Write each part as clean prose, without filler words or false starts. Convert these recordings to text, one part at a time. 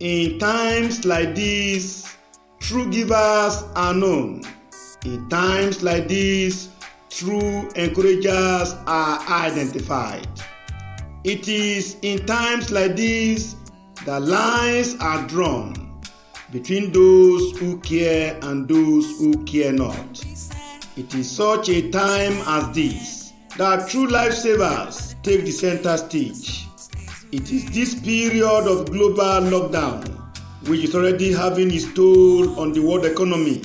In times like this, true givers are known. In times like this, true encouragers are identified. It is in times like this that lines are drawn between those who care and those who care not. It is such a time as this that true lifesavers take the center stage. It is this period of global lockdown, which is already having its toll on the world economy,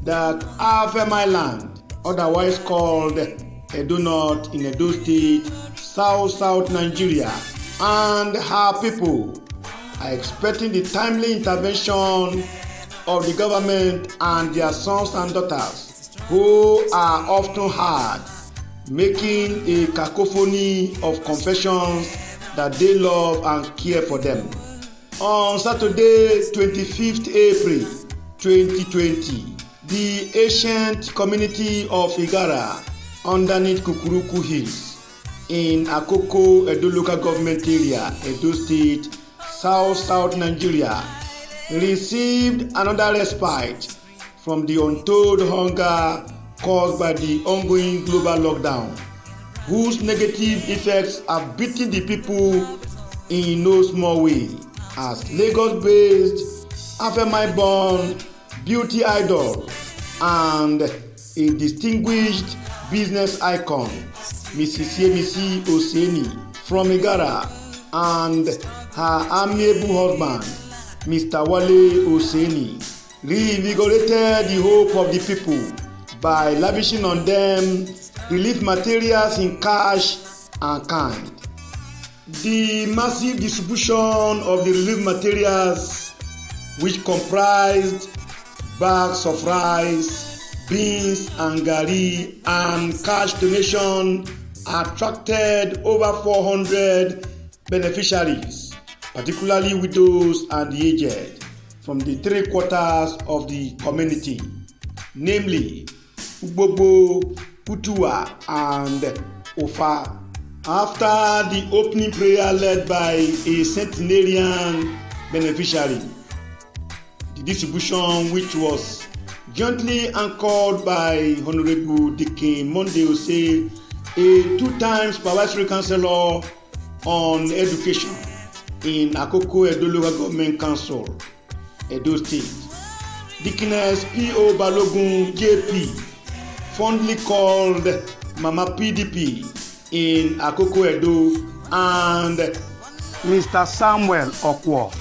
that Afemai land, otherwise called Edo North in Edo State, South Nigeria, and her people are expecting the timely intervention of the government and their sons and daughters, who are often heard making a cacophony of confessions that they love and care for them. On Saturday, 25th April 2020, the ancient community of Igara underneath Kukuruku Hills in Akoko, Edo local government area, Edo State, South Nigeria, received another respite from the untold hunger caused by the ongoing global lockdown, whose negative effects are beating the people in no small way, as Lagos-based, Afemai-born beauty idol and a distinguished business icon, Mrs. Yemisi Oseni from Igara, and her amiable husband, Mr. Wale Oseni, reinvigorated the hope of the people by lavishing on them relief materials in cash and kind. The massive distribution of the relief materials, which comprised bags of rice, beans and garri, and cash donation, attracted over 400 beneficiaries, particularly widows and the aged, from the three quarters of the community, namely Ugbobo, Putua, and Ofa. After the opening prayer led by a centenarian beneficiary, the distribution, which was jointly anchored by Honorable Dikin Monday Ose, a two-time supervisory councillor on education in Akoko Edo Local Government Council, Edo State, Dickiness P.O. Balogun JP, fondly called Mama PDP in Akoko Edo, and Mr. Samuel Okwo,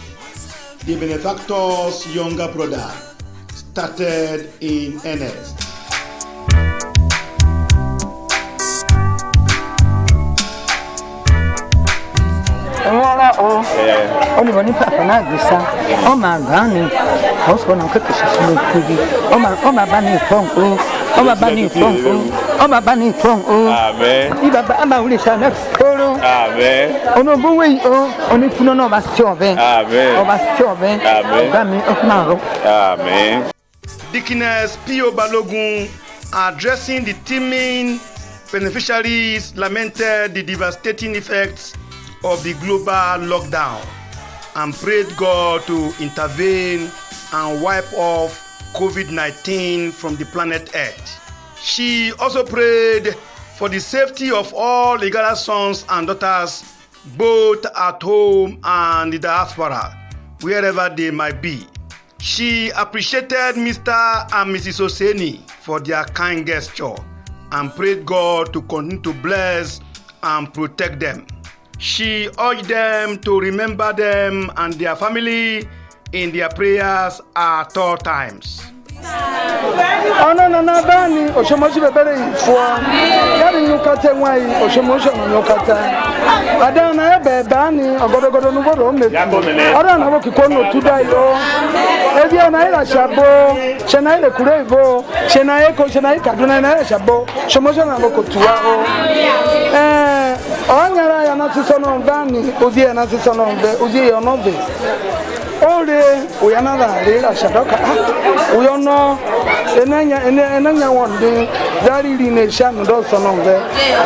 the benefactor's younger brother, started in earnest. Only Papa Nagisa, oh my granny, also on cookies, oh my bunny from oh my bunny from oh my bunny from amen. I'm a wish I never told amen. Oh no, boy, only if you know about Chove, amen. About Chove, amen. Amen. Dickiness P.O. Balogun, addressing the teeming beneficiaries, lamented the devastating effects of the global lockdown and prayed God to intervene and wipe off COVID-19 from the planet Earth. She also prayed for the safety of all Igala sons and daughters, both at home and in the diaspora, wherever they might be. She appreciated Mr. and Mrs. Oseni for their kind gesture and prayed God to continue to bless and protect them. She urged them to remember them and their family in their prayers at all times. Oh no, Bani, Oshomoshi Bebe for getting you cut away, Oshomoshi no Kata. I don't have Bani, or Godo Nubo, I don't know what you call to die. Edia Naira Shabo, Chennai Kurevo, Chennai Koshanai Kaduna Shabo, Shomoshana Lokotua. Onyara ya na siso no Bani, Uzi na siso no Uzi Yonobe. Ode uyanara le ashadoka uyono enanya wonde zari ri ne shanu do so no ve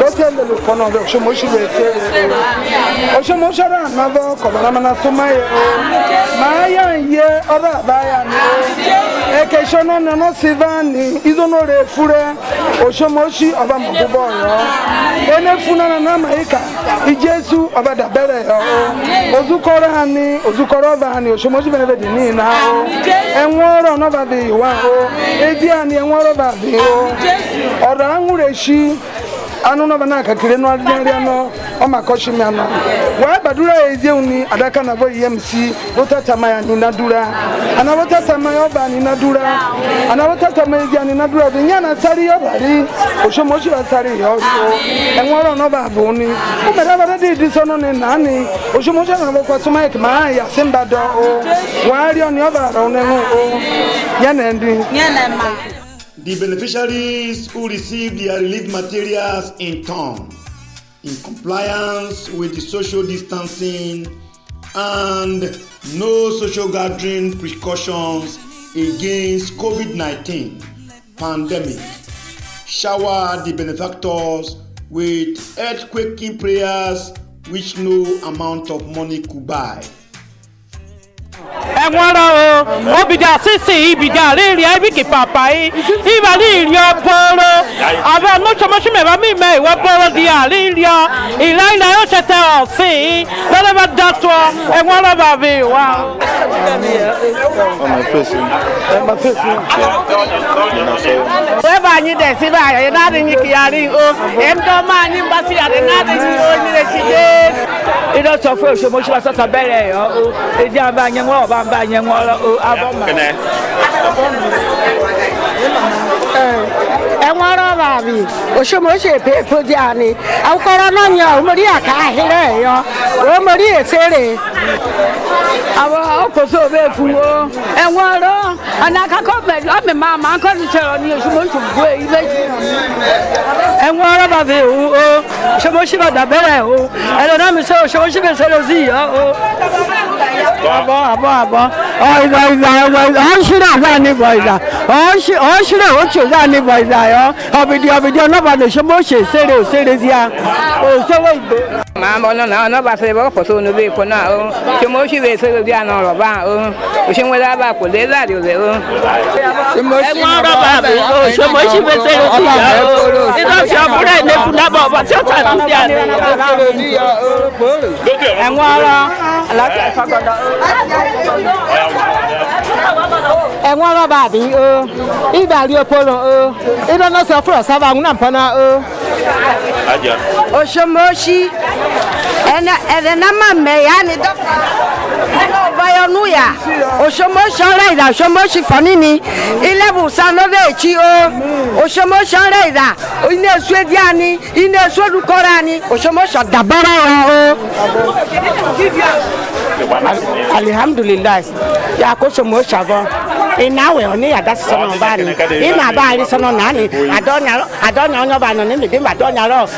do se le ko no ve osho mo shi be se osho mo shara na do ko na mana suma ye ma ya ye oba ba ya ni e ke shono no sivani izo no re fure osho mo shi oba mo bo yo ene funa na maika ijesu oba da bere yo ozukoro hani ozukoro ba hani osho mo shi be ne be ni na o enworo no ba bi wa o ebi ani enworo ba bi o ora anwureshi anu no bana kakire no adịrị no o makoshi mi anu wa badura ezie uni adaka na vo EMC botatama ya ni nadura ana botatama yo ba ni nadura ana botatama ezie ni nadura de nyana sari yo bari oshomoshi ba sari yo enworo no ba bo ni o mera ba de so no ni nani oshomoshi na bo kwa soma ek ma ya semba do o wa ri oni o ba ro ne o yana ndi yana ma. The beneficiaries who received their relief materials in turn, in compliance with the social distancing and no social gathering precautions against COVID-19 pandemic, showered the benefactors with earthquaking prayers which no amount of money could buy. Enwara o obija sisi ibija riri ibiki papai ibali rio poro aba no chomoshi me ba mi me wa poro di alirio ilaila yo chete o si lele ba dato enwara ba vi wa we ba nyi de si ba ya na de nyi ki ari o endo ma nyi ba si ya de na de nyi o ni le ti de ido so fo so mo shi ba so ta bere yo o e di aba nyi wo ba ba nye ngwala o aboma enwara babi oshomo shepe podiani awkoro no nya omori aka ahire yo omori esere awa okoso be fuwo enwara anaka ko be o me mama ko ti chero ni oshomo shugwe ibe enwara babi o oshomo shiba da bere o elo na mi se oshomo shibe se lo zi o abo on shira ga ni boyda on shira o chuga ni boyda yo obidio no ba no shomo she sere zia o so we gbe ma mo no ba se bo ko so no be ko na o shomo shi be se zia no ro ba o se we la ba ko le la dio le o shomo shi ba shomo shi be se zia o ito se abure ne funa ba se ta ni dia ni enwara ala ta godo enwara ba bi o ibari opolo o ido no so fro saba nna mpana o oshomoshi ena mame ya ni doctor no bayo nuya oshomoshi reida oshomoshi fanini ilebu sanode chi o oshomoshi reida ine swediani ine swedukorani oshomoshi dabara o alhamdulillah ya ko oshomoshi abo inawe oni ya dasi sono bani ina bari sono nani adonya onyo bani ni mi dimba adonya ro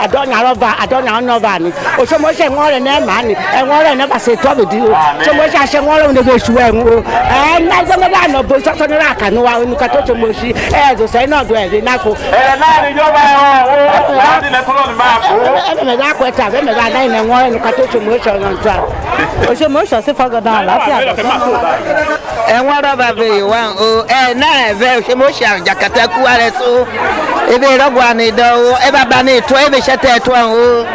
adonya ro ba adonya onyo bani o so mo se nwore na mani enwore na ba se to be di o so mo se nwore ne be suwe en o na zo na no bo so so na aka no wa onu ka to so mo si zo se na do e na ko na ni jo ba o na di le tolo ni ma ko me da ko ta me ba na ni nwore nu ka to so mo so na nta o so mo so se fa godan la fi enwore babe wan o na eve se mo sha jakata ku are so ebe rogwa ni do e baba ni to ebe shete to o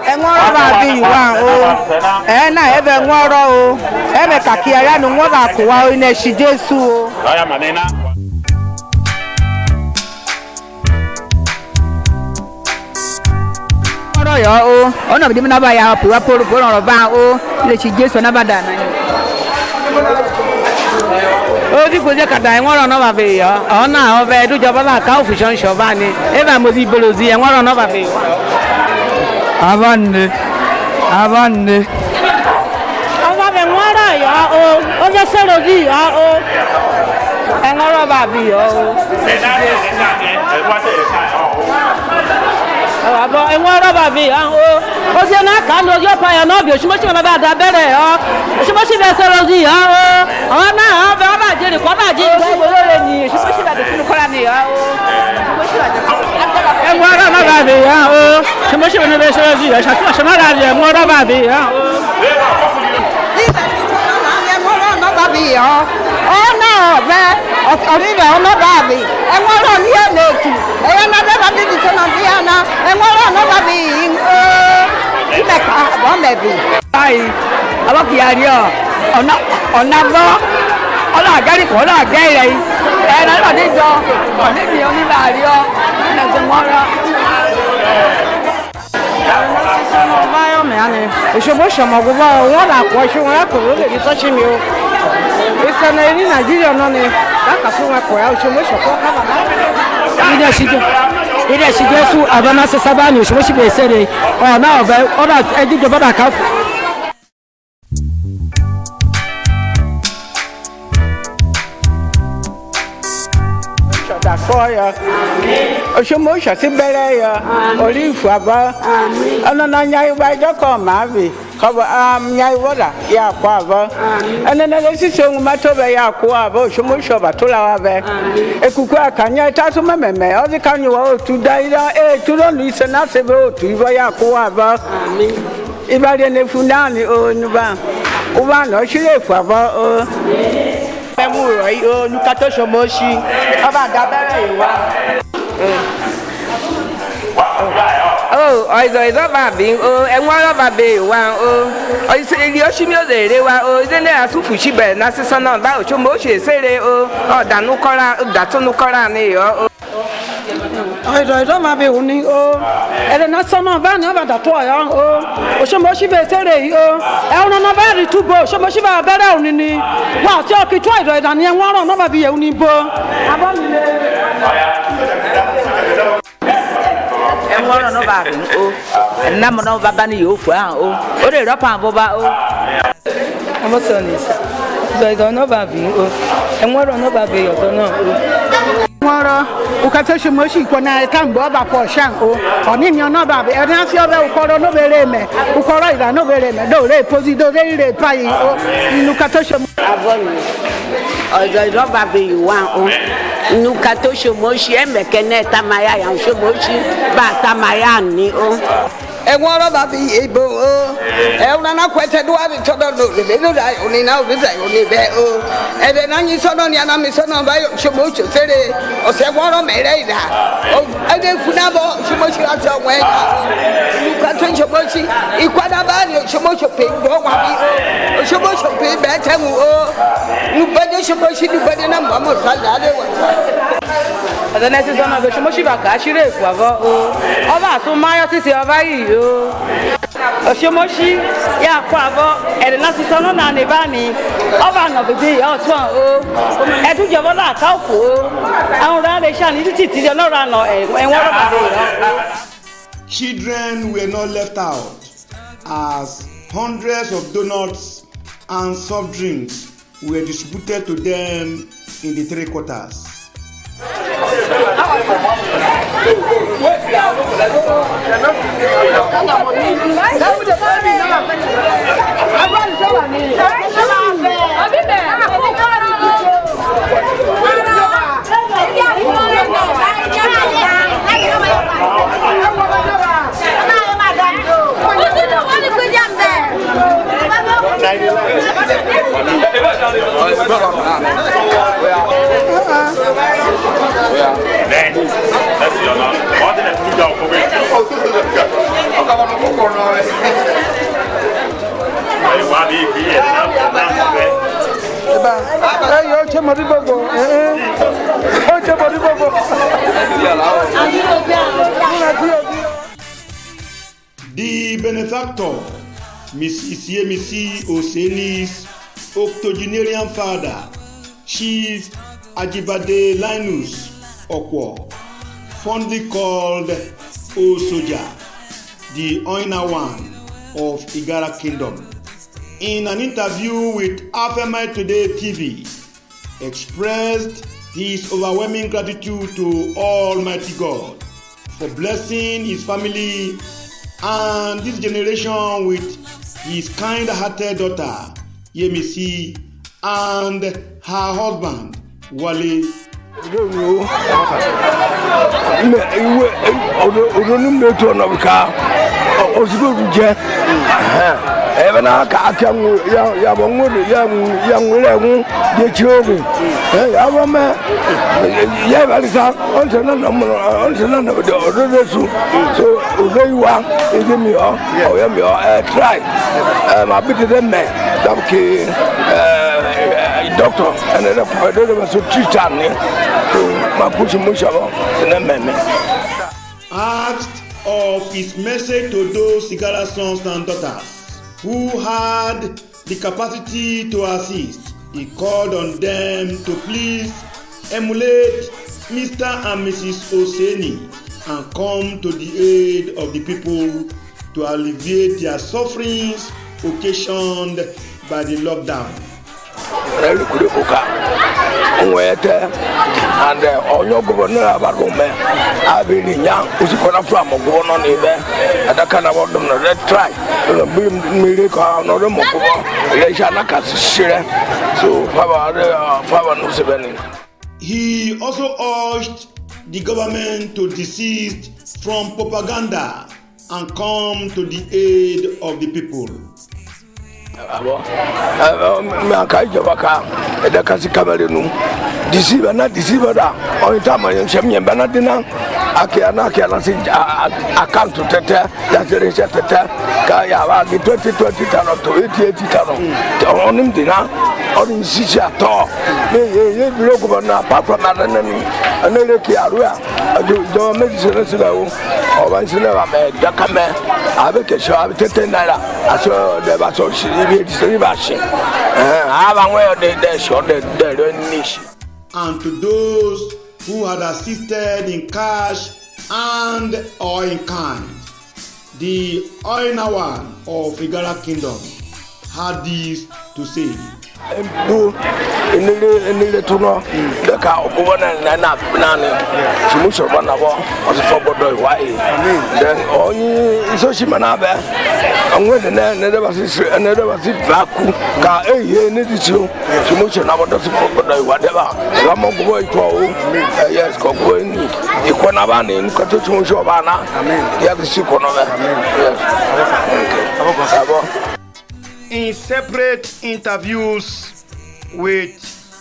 enwore babe wan o na ebe nworo o ebe kakia ya no nwo ba ko wa o na shi Jesu o aya manena nworo yo o ona bi na ba ya po ro ba o le shi Jesu na ba da na o di ko je kada enworo no ba be yo ona o be du joba la ka official show ba ni e ba mo di bolozi enworo no ba be abanne aba be nworo yo o je sero di yo o enworo ba be yo abo ẹ̀wọ̀n rọ́bà bíi àwọn ó ṣe náà kà á lọ yọ pa ẹ̀ náà bí òṣùmọ́sí bàbá àdá bẹ̀rẹ̀ ọ́ òṣùmọ́sí bẹ̀ sọ̀rọ̀ sí ọ́ àwọn náà ọ́ bẹ̀ ọ́ bà jẹ́rìí kọ́ bà jẹ́ ìwé ìwé lóore ni òṣùmọ́sí bàbá tún kọ́ra ni ọ́ ẹ̀wọ̀n rọ́bà bíi ọ́ òṣùmọ́sí bàbá sọ̀rọ̀ sí ọ́ ṣàtúnṣe náà rà ẹ̀wọ̀n rọ́bà bíi ọ́. ọ̀nà ọ̀bẹ ọ̀rìbẹ̀ ọ̀nàbàbí ẹ̀wọ̀rọ̀ ní ẹ̀lẹ́tù ẹ̀yọ́ nàbẹ́bà bíbí tó nà bíyà náà ẹ̀wọ̀rọ̀ ọ̀nàbàbí ìmẹ̀ka bọ́mẹ̀bí. báyìí abọ́kìyàrí ọ̀nàbọ́ ọlọ́àgẹ́rìkọ̀ ọlọ́àgẹ́rẹ̀ yìí ẹ̀rọ ọ̀dẹ́jọ ọ̀nẹ́bí oníbàárí ọ̀ ẹ̀gbẹ̀mọ́rọ̀. ìṣòwò ṣọmọgbọ́n wọn là pọ̀ ṣé wọn kò lóde ní sọ́ọ̀ṣì mi o ìsẹ̀nà ní nàìjíríà náà ni lákàtú wọn kọ̀ ya ìṣòwò ṣọ̀kọ́ kábàdá. ida shige su a bana su saba ne shi bai sere o na obe o da eji gaba da ka Oshomo shasi bere ya olifu aba ana na nyai ba joko mavi kaba nyai woda ya kwa aba ana na lesi so mato be ya kwa aba oshomo shoba tola wa be ekuku akanya ta so mememe o di kanyu wa otu daira tu lo ni se na se be otu ibo ya kwa aba ibade ne funani o nuba uba no shire fu aba o memu ro yi o nukato shomo shi aba da bere iwa ọ̀ìzọ̀ bàbí ẹ̀wọ̀n rọ́bàbí wa ìṣèlérí oṣùmí òdèrè wa ìdílé àtúfù síbẹ̀ náà sísan náà bá òṣùmọ̀ ó ṣe ṣeré ọ̀dàtúnúkọ́ra ni ìyọ́. ọ̀ìzọ̀ bàbí òun ni ẹ̀rẹ̀ náà sọ́nà bá ní ọ̀bàdà tó ọ̀yọ́ òṣùmọ̀ ó ṣíbẹ̀ ṣeré yìí ẹ̀rọ náà bá rí túbọ̀ òṣùmọ̀ ó ṣíbẹ̀ abẹ́rẹ́ òun ni wà á tí ọkì tó ọ̀ìzọ̀ ìdàní ẹ̀wọ̀n rọ̀ náà bàbí yẹ̀wò ni bó. ẹ̀wọ̀n náà bá rí ẹ̀nàmọ̀ náà bá bá ní yòó fún ẹ̀ ó lè rọ́pà àbọ̀ bá ọmọ sọ ní ìzọ̀ náà bá bí ẹ̀wọ̀n náà bá bí ọ̀dọ́ náà nwọrọ ukata shimoshi iko na kamgbe ọba pọ shanko ọnini ọnọba bụ ẹni asị ọbẹ ukọrọ n'obere eme ukọrọ ịra n'obere eme dore pozi dore ire payi nukata shimoshi. abọ́ni ọ̀dọ̀ ìrọ́bà bẹ̀ ìwà nukato ṣomoṣi ẹ̀mẹ̀kẹ́nẹ́ tamaya yàn ṣomoṣi bá tamaya ní o. ẹ̀wọ̀n rọ́bà bí ìbò ẹ̀wọ̀n náà kwẹ́tẹ́ dúwárì tọ́dọ̀ lòlẹ̀ lórí òní náà òbí bẹ̀ òní bẹ́ ẹ̀dẹ̀ náà yín sọ́dọ̀ ní anami sọ́dọ̀ báyọ̀ ṣomoṣi òṣèré ọ̀sẹ̀ wọ́rọ̀ mẹ́rẹ́ ìdá ẹ̀dẹ̀ fúnabọ̀ ṣomoṣi láti ọ̀wọ́ ẹ̀yà nukato ṣomoṣi ìkwadàbà ni ṣomoṣi pè gbọ́ wọn bí ṣomoṣi pè bẹ́ẹ̀ tẹ̀wù nubẹ́dẹ̀ ṣomoṣi nubẹ́dẹ̀ náà mọ̀ mọ̀ sálẹ̀ alẹ́ wọ̀ ọ̀dọ̀ náà sísan náà bẹ̀ṣọ́ mọ́ṣí bàkà ṣírò èkó àbọ̀ ọba àtún máyọ́ sísè ọba yìí òṣèmọ́ṣí yà kó àbọ̀ ẹ̀rẹ̀ náà sísan náà nà ní báni ọba àná bèbè ọ̀tún ẹ̀dúnjọba náà káwọ́fò àwọn ọ̀rọ̀ rẹ̀ ṣàní títí tí ọlọ́run àná ẹ̀wọ̀n rọ̀bà dé. Children were not left out as hundreds of donuts and soft drinks were distributed to them in the three quarters. The benefactor, Mrs. Yemisi Oseni's octogenarian father, Chief Ajibade Linus Okwo, fondly called Osoja, the Oina One of Igara Kingdom, in an interview with Afemai Today TV, expressed his overwhelming gratitude to Almighty God for blessing his family and this generation with his kind-hearted daughter, Yemisi, and her husband, Wale. Even I can't young women, the children. I want me. So, they want to give me all. Try. I beat them, man. Doctor, and then I was so teacher. My pushing Mushaba, and then asked of his message to those Igala sons and daughters who had the capacity to assist. He called on them to please emulate Mr. and Mrs. Oseni and come to the aid of the people to alleviate their sufferings occasioned by the lockdown. And all your governor about Rome, I've been young, who's going to from a governor there, and I can't about them. Let's try. Miracle, no more. So, he also urged the government to desist from propaganda and come to the aid of the people. Deceiver, not deceiver. Only time I am shaming Banadina. I can't to Teta, that's the research Kaya, 20 to 80 on him dinner, or in Sicily at all. They look apart from Madanani, and they look here. I do medicine or once in a man, Dakame, I make a show of 10 naira. I saw the battle, she is revashing. I have a way they shot the niche. And to those who had assisted in cash and or in kind, the Oinawan of Igala Kingdom had this to say. In the tunnel, the cow, and not banana, Shimusha Banava, was a football way. Then only Soshimanabe, and when another was it vacuum, car a year needed to Shimusha Nava doesn't football whatever. Ramon boy to yes, Cocoin, Equanavan in Cotumushovana, the other Sukonova. In separate interviews with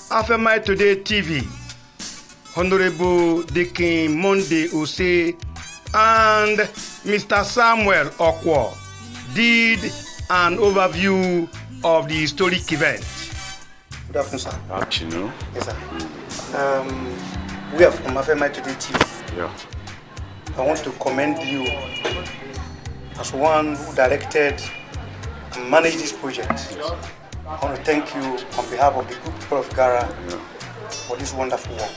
Afemai Today TV, Honorable Dekin Monday Ose and Mr. Samuel Okwo did an overview of the historic event. Good afternoon, sir. Afternoon. Yes, sir. We are from Afemai Today TV. Yeah. I want to commend you as one who directed and manage this project. I want to thank you on behalf of the good people of Gara for this wonderful work.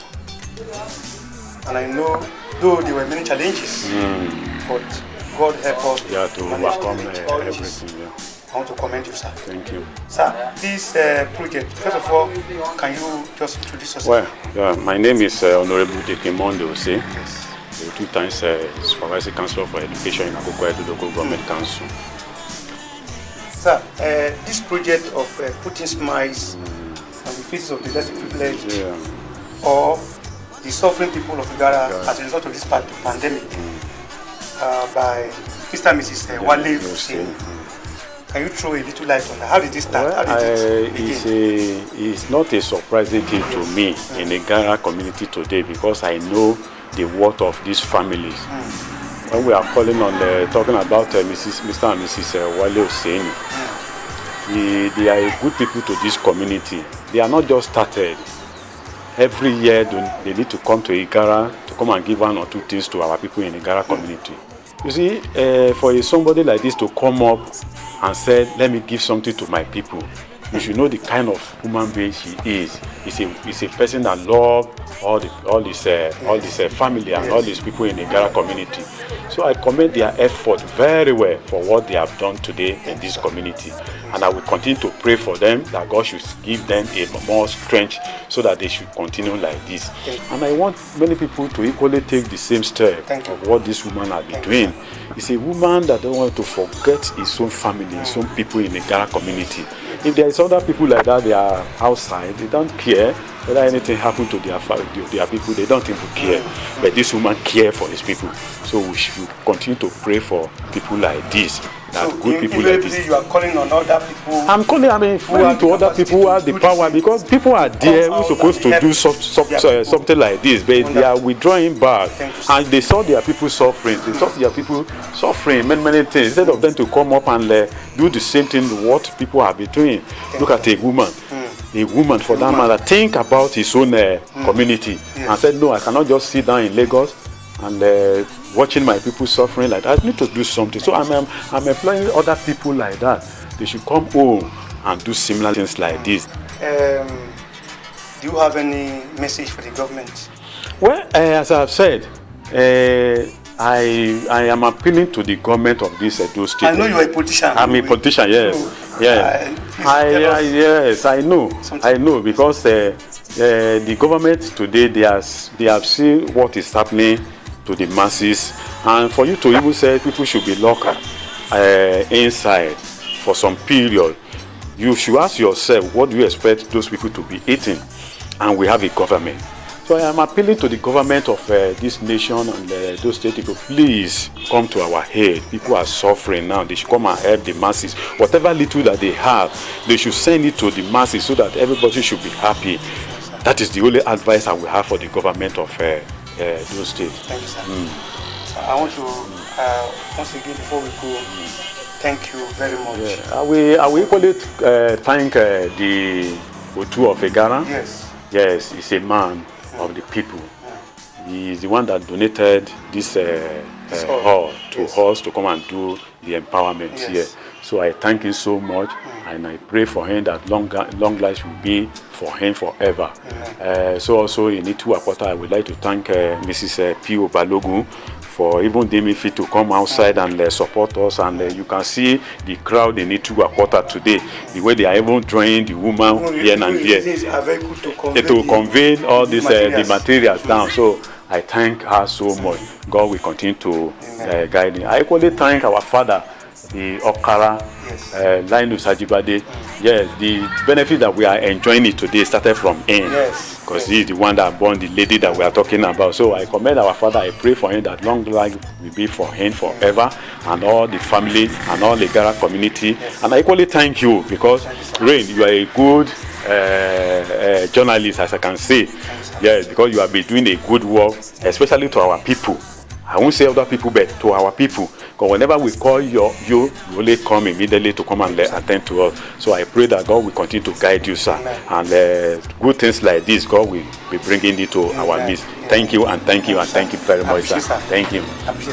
And I know, though there were many challenges, but God help us to overcome everything. Yeah. I want to commend you, sir. Thank you. Sir, this project, first of all, can you just introduce yourself? Well, my name is Honorable Dekemonde Ose. Yes. 2 times Supervisory Council for Education in Akoko Edo Local Government Council. Sir, this project of putting smiles on the faces of the less privileged or the suffering people of Igara as a result of this pandemic by Mr. and Mrs. Wale Hussein. Can you throw a little light on that? How did this start? How did it begin? It's not a surprising thing to me in the Igara community today because I know the worth of these families. When we are calling on talking about Mr. and Mrs. Wale Hussein, they are good people to this community. They are not just started. Every year they need to come to Igara to come and give 1 or 2 things to our people in the Igara community. You see, for somebody like this to come up and say, let me give something to my people, you should know the kind of human being she is. He's a person that loves all this family and all these people in the Igara community. So I commend their effort very well for what they have done today in this community. And I will continue to pray for them that God should give them a more strength so that they should continue like this. And I want many people to equally take the same step of what this woman has been doing. It's a woman that don't want to forget his own family, his own people in the Gara community. If there is other people like that, they are outside, they don't care whether anything happened to their people, they don't even care. But this woman cares for his people. So we should continue to pray for people like this. That so good people like this. You are calling on other people. I'm calling to other people who have the power, because people are there who are supposed to do something like this, but they are withdrawing back, and they saw their people suffering. They saw their people suffering many things. Instead of them to come up and do the same thing what people have been doing. Look at a woman. A woman, for that matter, think about his own community and said, no, I cannot just sit down in Lagos and watching my people suffering like that. I need to do something. So I'm employing other people like that. They should come home and do similar things like this. Do you have any message for the government? Well, as I've said, I am appealing to the government of this Edo State. I know you are a politician. I'm a politician, yes. So, yes, I know because the government today, they have seen what is happening to the masses, and for you to even say people should be locked inside for some period, you should ask yourself, what do you expect those people to be eating? And we have a government. So I am appealing to the government of this nation and those states to please come to our aid. People are suffering now. They should come and help the masses. Whatever little that they have, they should send it to the masses so that everybody should be happy. That is the only advice I will have for the government of those states. Thank you, sir. So I want to, once again, before we go, thank you very much. Yeah. I will equally thank the Otu of Egara. Yes, he's a man of the people. He is the one that donated this hall to us to come and do the empowerment here. So I thank him so much, and I pray for him that long life will be for him forever. So also in Itu Apota, I would like to thank Mrs. P.O. Balogun for even deeming fit to come outside and support us. And you can see the crowd in Itu Apota today, the way they are even drawing the woman here and there to convey all these the materials down. So I thank her so much. God will continue to guide me. I equally thank our father, the Okara, Linus Ajibade. Yes, the benefit that we are enjoying it today started from him. Because he is the one that born the lady that we are talking about. So I commend our father. I pray for him that long life will be for him forever, and all the family and all the Gara community. And I equally thank you, because Rain, you are a good journalist, as I can say. Yes, because you have been doing a good work, especially to our people. I won't say other people, but to our people. Because whenever we call you only come immediately to come and attend to us. So I pray that God will continue to guide you, sir. And good things like this, God will be bringing it to our midst. Thank you, and thank you, and thank you very much, sir. Thank you.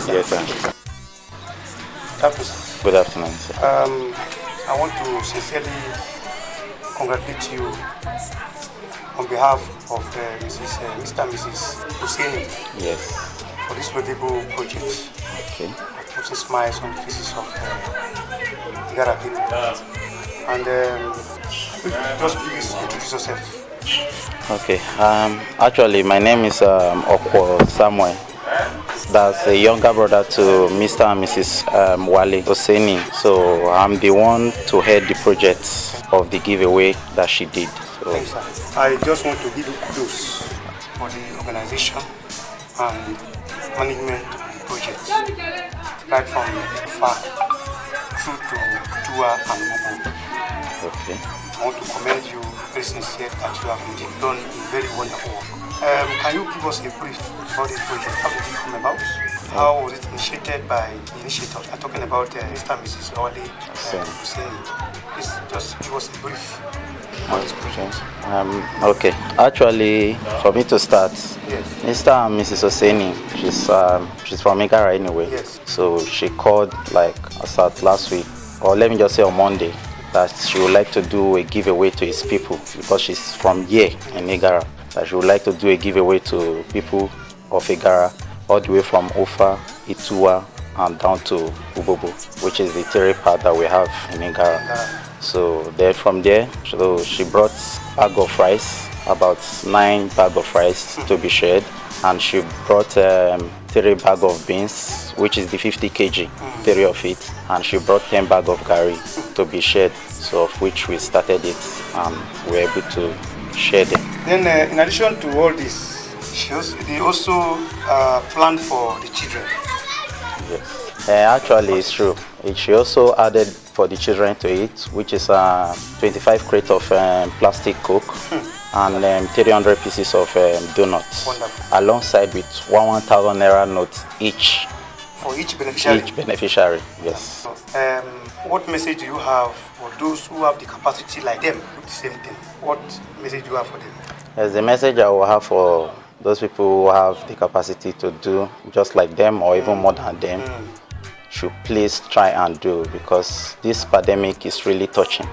Yes, sir. Good afternoon, sir. I want to sincerely congratulate you on behalf of Mr. and Mrs. Husseini. Yes. For this laudable project. Okay. Putting smiles on the faces of the Gara people. And just please introduce yourself. Okay. Actually, my name is Okwo Samuel. That's a younger brother to Mr. and Mrs. Wale Husseini. So I'm the one to head the project of the giveaway that she did. So. Thanks, sir. I just want to give you kudos for the organization and management of the project, right from far through to Tua and Mubu. Okay. I want to commend you very sincerely that you have done a very wonderful work. Can you give us a brief about this project? How did it come about? How was it initiated by the initiators? I'm talking about Mr. and Mrs. Wale Husseini. Please just give us a brief about this project. Okay. Actually, for me to start, Mr. and Mrs. Husseini, she's from Igara anyway. So she called like last week, or let me just say on Monday, that she would like to do a giveaway to his people because she's from here in Igara. That she would like to do a giveaway to people of Igara all the way from Ofa, Itua, and down to Ubobo, which is the terrain part that we have in Igara. So then from there, so she brought bag of rice, about 9 bag of rice to be shared, and she brought 3 bag of beans, which is the 50 kg, 3 of it, and she brought 10 bag of gari to be shared, so of which we started it and we were able to share them. Then in addition to all this, they also planned for the children. Yes, actually it's true. She also added for the children to eat, which is 25 crate of plastic Coke and 300 pieces of donuts. Wonderful. Alongside with 1,000 naira notes each. For each beneficiary? Each beneficiary, yes. What message do you have for those who have the capacity like them to do the same thing? What message do you have for them? Yes, the message I will have for those people who have the capacity to do just like them or even more than them should please try and do, because this pandemic is really touching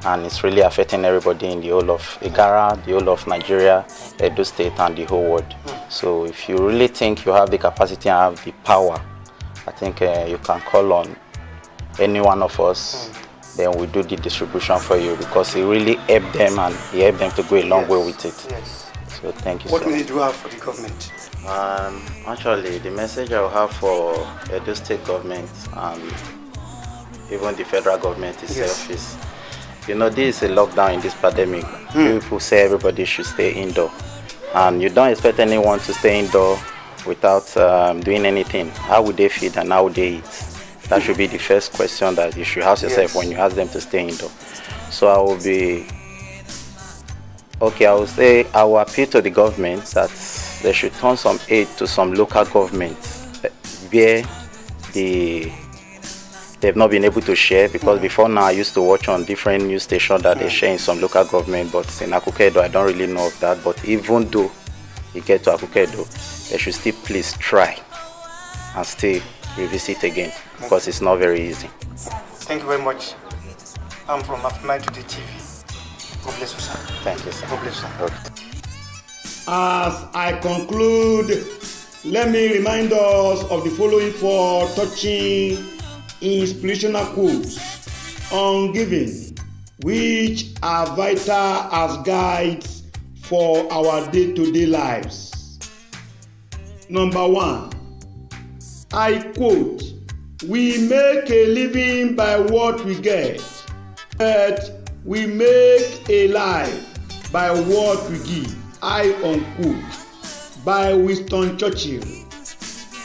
and it's really affecting everybody in the whole of Igara, the whole of Nigeria, Edo State and the whole world. So if you really think you have the capacity and have the power, I think you can call on any one of us, then we do the distribution for you, because it really helped them and it helped them to go a long way with it. Yes. So thank you. What message do you have for the government? Actually, the message I will have for Edo State government and even the federal government itself is, you know, this is a lockdown in this pandemic. People say everybody should stay indoor, and you don't expect anyone to stay indoor without doing anything. How would they feed and how would they eat? That should be the first question that you should ask yourself when you ask them to stay indoor. So I will say I will appeal to the government that they should turn some aid to some local governments where they've not been able to share, because before now I used to watch on different news stations that they share in some local government, but in Akukwa Edo I don't really know of that. But even though you get to Akukwa Edo, they should still please try and still revisit again, because it's not very easy. Thank you very much. I'm from Aftermath Today TV. God bless you, sir. Thank you, sir. God bless you, sir. Okay. As I conclude, let me remind us of the following 4 touching inspirational quotes on giving, which are vital as guides for our day-to-day lives. Number 1, I quote, "We make a living by what we get, but we make a life by what we give." I unquote, by Winston Churchill.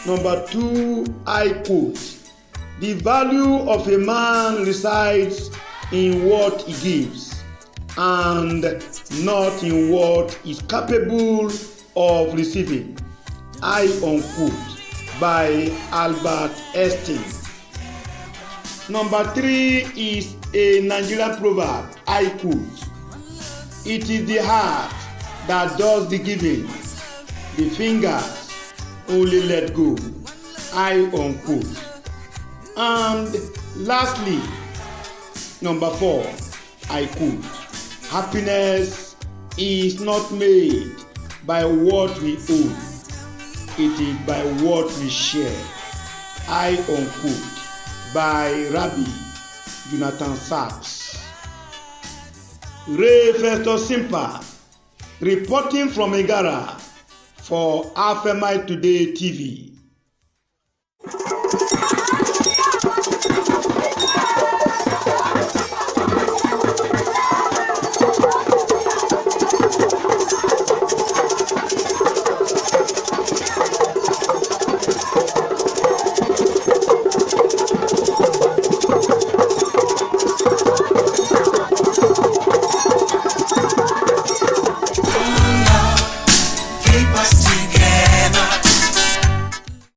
Number 2, I quote, "The value of a man resides in what he gives and not in what he is capable of receiving." I unquote, by Albert Einstein. Number 3 is a Nigerian proverb. I quote, "It is the heart that does the giving, the fingers only let go." I unquote. And lastly, number 4, I quote, "Happiness is not made by what we own, it is by what we share." I unquote, by Rabbi Jonathan Sachs. Ray Festus Simpa, reporting from Igara for Aftermath Today TV.